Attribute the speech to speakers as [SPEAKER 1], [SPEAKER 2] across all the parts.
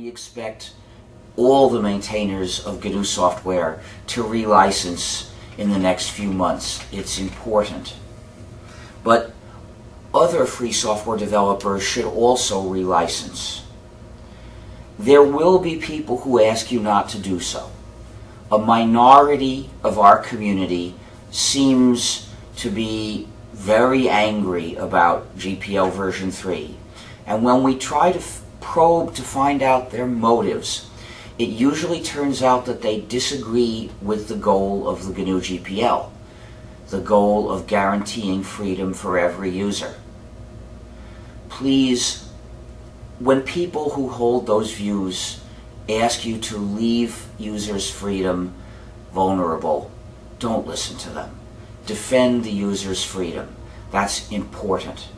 [SPEAKER 1] We expect all the maintainers of GNU software to relicense in the next few months. It's important. But other free software developers should also relicense. There will be people who ask you not to do so. A minority of our community seems to be very angry about GPL version 3. And when we try to probe to find out their motives, it usually turns out that they disagree with the goal of the GNU GPL, the goal of guaranteeing freedom for every user. Please, when people who hold those views ask you to leave users' freedom vulnerable, don't listen to them. Defend the user's freedom. That's important.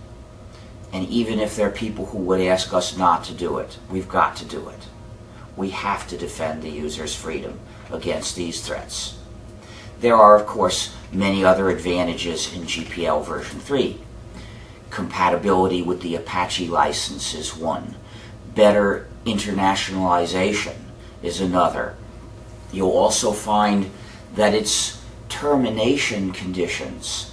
[SPEAKER 1] And even if there are people who would ask us not to do it, we've got to do it. We have to defend the user's freedom against these threats. There are, of course, many other advantages in GPL version 3. Compatibility with the Apache license is one. Better internationalization is another. You'll also find that its termination conditions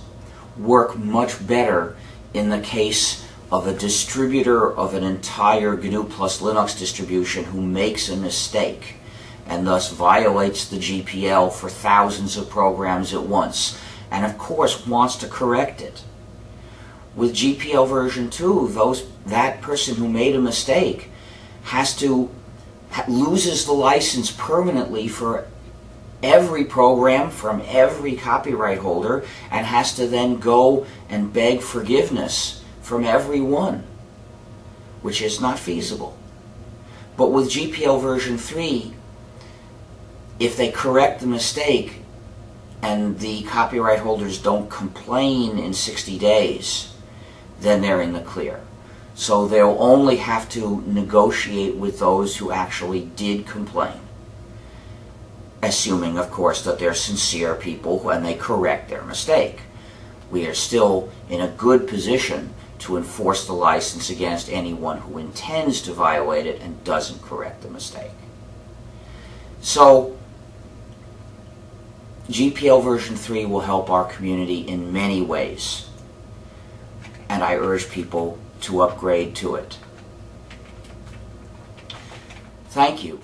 [SPEAKER 1] work much better in the case of a distributor of an entire GNU plus Linux distribution who makes a mistake and thus violates the GPL for thousands of programs at once, and of course wants to correct it. With GPL version 2, that person who made a mistake loses the license permanently for every program from every copyright holder and has to then go and beg forgiveness from everyone, which is not feasible. But with GPL version 3, if they correct the mistake and the copyright holders don't complain in 60 days, then they're in the clear. So they'll only have to negotiate with those who actually did complain, assuming, of course, that they're sincere people when they correct their mistake. We are still in a good position to enforce the license against anyone who intends to violate it and doesn't correct the mistake. So, GPL version 3 will help our community in many ways, and I urge people to upgrade to it. Thank you.